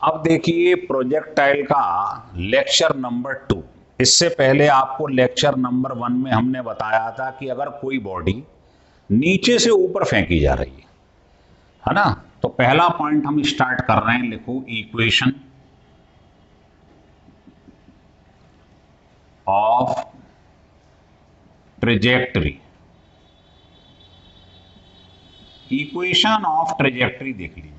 अब देखिए प्रोजेक्टाइल का लेक्चर नंबर 2। इससे पहले आपको लेक्चर नंबर 1 में हमने बताया था कि अगर कोई बॉडी नीचे से ऊपर फेंकी जा रही है ना, तो पहला पॉइंट हम स्टार्ट कर रहे हैं। लिखो equation of trajectory. Equation of trajectory देख लीजिए,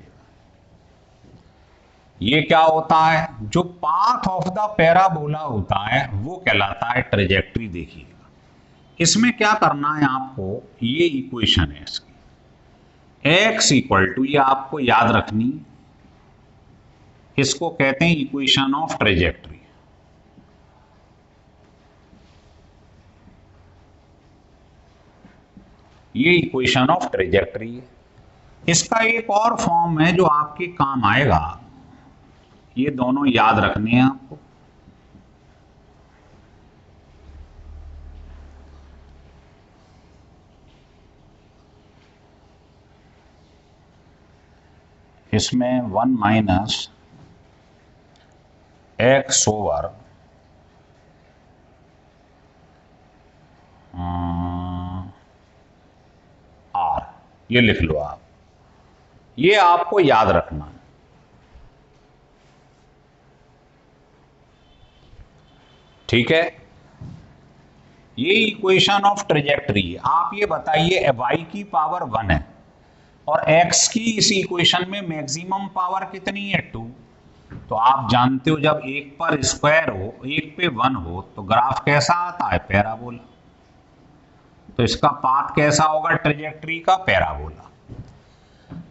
ये क्या होता है? जो पाथ ऑफ द पैराबोला होता है वो कहलाता है ट्रेजेक्टरी। देखिएगा इसमें क्या करना है आपको, ये इक्वेशन है इसकी, x इक्वल टू, ये आपको याद रखनी, इसको कहते हैं इक्वेशन ऑफ ट्रेजेक्टरी। ये इक्वेशन ऑफ ट्रेजेक्टरी है। इसका एक और फॉर्म है जो आपके काम आएगा, ये दोनों याद रखने हैं आपको। इसमें 1 माइनस एक्स ओवर आर, ये लिख लो आप, ये आपको याद रखना है। ठीक है, ये इक्वेशन ऑफ ट्रेजेक्टरी है। आप ये बताइए y की पावर 1 है और x की इस इक्वेशन में मैक्सिमम पावर कितनी है? 2। तो आप जानते हो जब एक पर स्क्वायर हो, एक पे 1 हो, तो ग्राफ कैसा आता है? पैराबोला। तो इसका पाथ कैसा होगा ट्रेजेक्टरी का? पैराबोला।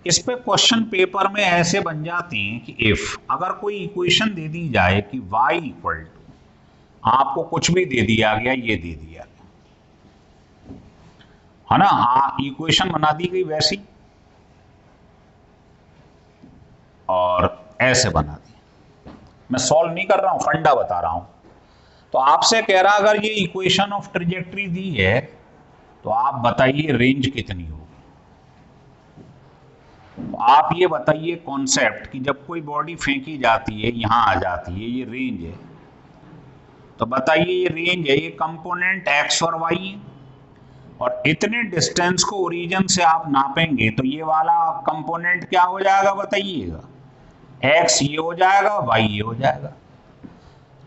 इस पे क्वेश्चन पेपर में ऐसे बन जाते हैं कि इफ, अगर कोई इक्वेशन दे दी जाए कि y इक्वल टू, आपको कुछ भी दे दिया गया, ये दे दिया गया है ना, इक्वेशन बना दी गई वैसी और ऐसे बना दी। मैं सॉल्व नहीं कर रहा हूं, फंडा बता रहा हूं। तो आपसे कह रहा अगर ये इक्वेशन ऑफ ट्रेजेक्टरी दी है तो आप बताइए रेंज कितनी होगी। तो आप ये बताइए कॉन्सेप्ट कि जब कोई बॉडी फेंकी जाती है, यहां आ जाती है, ये रेंज है, तो बताइए ये रेंज है, ये कंपोनेंट x और y है और इतने डिस्टेंस को ओरिजिन से आप नापेंगे तो ये वाला कंपोनेंट क्या हो जाएगा बताइएगा? x ये हो जाएगा, y ये हो जाएगा।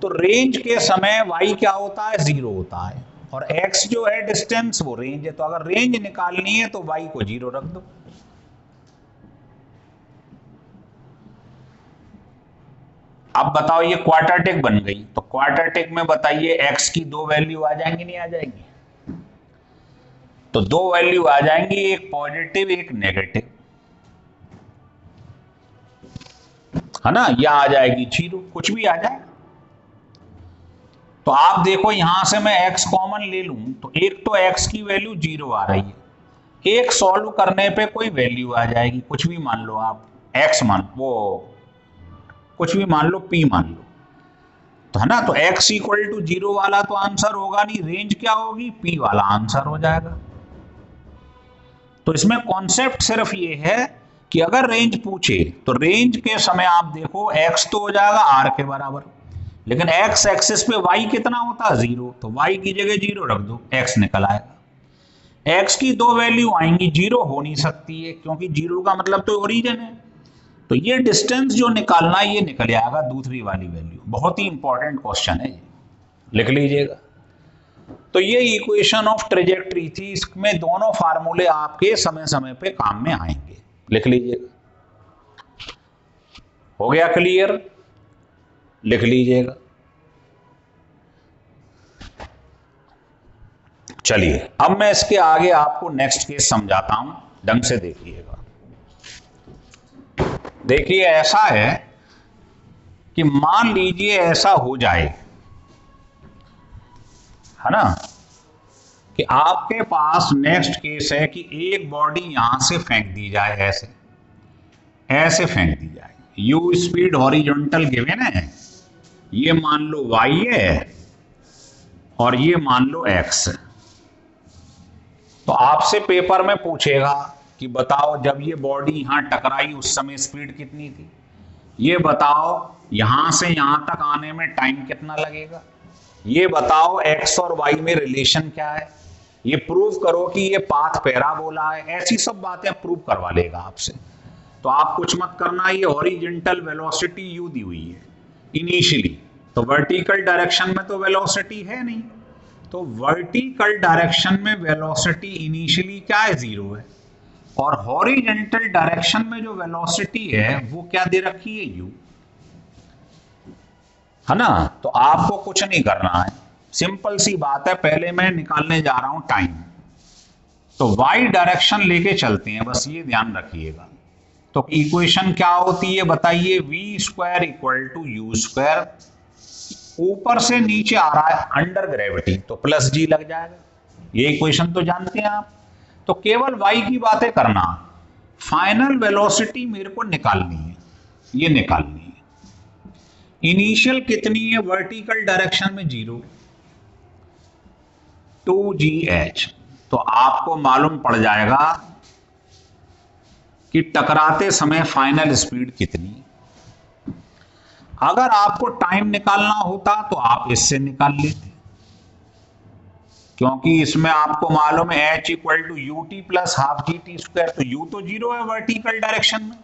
तो रेंज के समय y क्या होता है? 0 होता है और x जो है डिस्टेंस, वो रेंज है। तो अगर रेंज निकालनी है तो y को 0 रख दो। अब बताओ ये क्वाड्रेटिक बन गई, तो क्वाड्रेटिक में बताइए x की 2 वैल्यू आ जाएंगी, नहीं आ जाएंगी? तो 2 वैल्यू आ जाएंगी, एक पॉजिटिव एक नेगेटिव, है ना, या आ जाएगी 0, कुछ भी आ जाए। तो आप देखो यहां से मैं x कॉमन ले लूं तो एक तो x की वैल्यू 0 आ रही है, एक सॉल्व करने पे कोई वैल्यू आ जाएगी, कुछ भी मान लो आप, x मान, वो कुछ भी मान लो, p मान लो, तो है ना। तो x इक्वल टू 0 वाला तो आंसर होगा नहीं, रेंज क्या होगी? p वाला आंसर हो जाएगा। तो इसमें कॉन्सेप्ट सिर्फ ये है कि अगर रेंज पूछे तो रेंज के समय आप देखो x तो हो जाएगा r के बराबर, लेकिन x एक्सिस पे y कितना होता है? 0। तो y की जगह 0 रख दो, x निकल आएगा। x की 2 वैल्यू आएंगी, 0 हो नहीं सकती है क्योंकि 0 का मतलब तो ओरिजिन है। तो ये डिस्टेंस जो निकालना है ये निकल आएगा दूसरी वाली वैल्यू। बहुत ही इंपॉर्टेंट क्वेश्चन है, ये लिख लीजिएगा। तो ये इक्वेशन ऑफ ट्रेजेक्टरी थी, इसमें दोनों फार्मूले आपके समय समय पे काम में आएंगे, लिख लीजिएगा। हो गया क्लियर? लिख लीजिएगा। चलिए अब मैं इसके आगे आपको नेक्स्ट केस समझाता हूं, ढंग से देखिएगा। देखिए ऐसा है कि मान लीजिए ऐसा हो जाए, है ना, कि आपके पास नेक्स्ट केस है कि एक बॉडी यहां से फेंक दी जाए, ऐसे ऐसे फेंक दी जाए, u स्पीड हॉरिजॉन्टल गिवन है, ये मान लो y है और ये मान लो x है। तो आपसे पेपर में पूछेगा कि बताओ जब ये बॉडी यहां टकराई उस समय स्पीड कितनी थी? ये बताओ यहां से यहां तक आने में टाइम कितना लगेगा, ये बताओ एक्स और वाई में रिलेशन क्या है, ये प्रूव करो कि ये पाथ पैराबोला है, ऐसी सब बातें प्रूव करवा लेगा आपसे। तो आप कुछ मत करना, ये हॉरिजॉन्टल वेलोसिटी यू दी हुई है इनिशियली, तो वर्टिकल डायरेक्शन में तो वेलोसिटी है नहीं, तो वर्टिकल डायरेक्शन में वेलोसिटी इनिशियली क्या है, 0 है, और हॉरिजॉन्टल डायरेक्शन में जो वेलोसिटी है वो क्या दे रखी है, u, है ना। तो आपको कुछ नहीं करना है, सिंपल सी बात है। पहले मैं निकालने जा रहा हूं टाइम, तो y डायरेक्शन लेके चलते हैं, बस ये ध्यान रखिएगा। तो इक्वेशन क्या होती है बताइए, v² इक्वल टू u², ऊपर से नीचे आ रहा है अंडर ग्रेविटी, तो प्लस g लग जाएगा, ये इक्वेशन तो जानते हैं आप। तो केवल y की बातें करना, फाइनल वेलोसिटी मेरे को निकालनी है, ये निकालनी है। इनिशियल कितनी है वर्टिकल डायरेक्शन में, 0, 2gh, तो आपको मालूम पड़ जाएगा कि टकराते समय फाइनल स्पीड कितनी। अगर आपको टाइम निकालना होता तो आप इससे निकाल लेते, क्योंकि इसमें आपको मालूम है h equal to U T plus half G T square, तो u तो 0 है वर्टिकल डायरेक्शन में,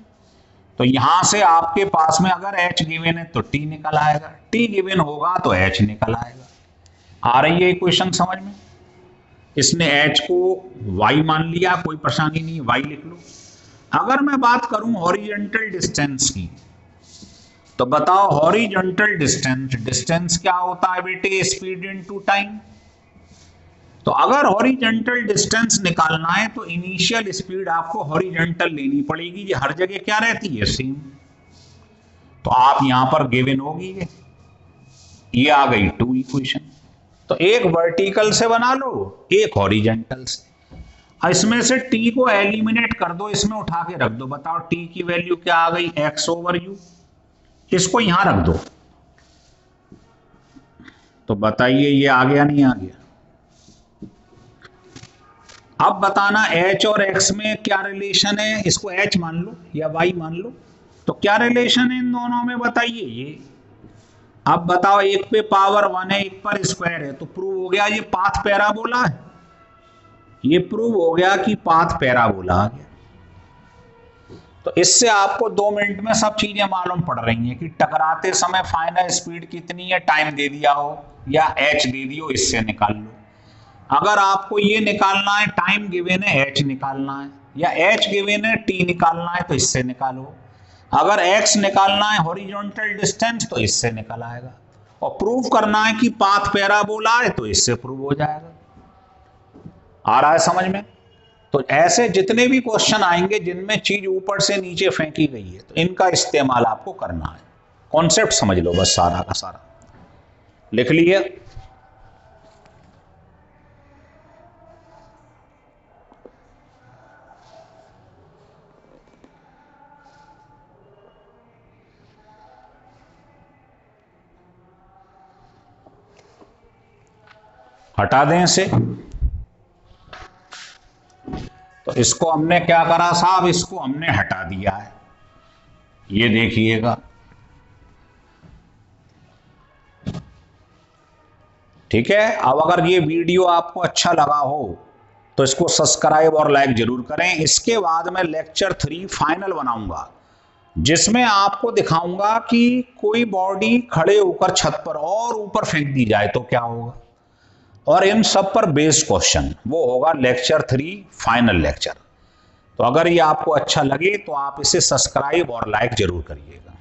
तो यहां से आपके पास में अगर h गिवन है तो t निकल आएगा, t गिवन होगा तो h निकल आएगा। आ रही है इक्वेशन समझ में। इसने h को y मान लिया, कोई परेशानी नहीं, y लिख लो। अगर मैं बात करूं हॉरिजॉन्टल डिस्टेंस की, तो बताओ हॉरिजॉन्टल डिस्टेंस, डिस्टेंस क्या होता है बेटे, स्पीड इनटू टाइम। तो अगर हॉरिजॉन्टल डिस्टेंस निकालना है तो इनिशियल स्पीड आपको हॉरिजॉन्टल लेनी पड़ेगी, ये हर जगह क्या रहती है, सेम। तो आप यहां पर गिवन होगी, ये आ गई 2 इक्वेशन। तो एक वर्टिकल से बना लो, एक हॉरिजॉन्टल से। इसमें से t को एलिमिनेट कर दो, इसमें उठा के रख दो, बताओ t की वैल्यू क्या आ गई, x/u। इसको यहां रख दो, तो बताइए ये आ गया नहीं आ गया। अब बताना h और x में क्या रिलेशन है, इसको h मान लो या y मान लो, तो क्या रिलेशन है इन दोनों में बताइए ये। अब बताओ, एक पे पावर 1 है, एक पर स्क्वायर है, तो प्रूव हो गया ये पाथ पैराबोला है, ये प्रूव हो गया कि पाथ पैराबोला आ गया। तो इससे आपको 2 मिनट में सब चीजें मालूम पड़ रही हैं कि टकराते समय फाइनल स्पीड कितनी है, टाइम दे दिया हो या h दे दियो, इससे निकाल लो। अगर आपको ये निकालना है, टाइम गिवन है, h निकालना है, या h गिवन है, t निकालना है, तो इससे निकालो। अगर x निकालना है हॉरिजॉन्टल डिस्टेंस, तो इससे निकल आएगा, और प्रूव करना है कि पाथ पैराबोला है, तो इससे प्रूव हो जाएगा। आ रहा है समझ में। तो ऐसे जितने भी क्वेश्चन आएंगे जिनमें चीज ऊपर से नीचे फेंकी गई है, तो इनका इस्तेमाल आपको करना है। कॉन्सेप्ट समझ लो बस, सारा का सारा लिख लिए। हटा दें इसे। तो इसको हमने क्या करा साहब, इसको हमने हटा दिया है, ये देखिएगा। ठीक है। अब अगर ये वीडियो आपको अच्छा लगा हो तो इसको सब्सक्राइब और लाइक जरूर करें। इसके बाद मैं लेक्चर 3 फाइनल बनाऊंगा, जिसमें आपको दिखाऊंगा कि कोई बॉडी खड़े होकर छत पर और ऊपर फेंक दी जाए तो क्या होगा, और इन सब पर बेस्ड क्वेश्चन, वो होगा लेक्चर 3 फाइनल लेक्चर। तो अगर ये आपको अच्छा लगे तो आप इसे सब्सक्राइब और लाइक जरूर करिएगा।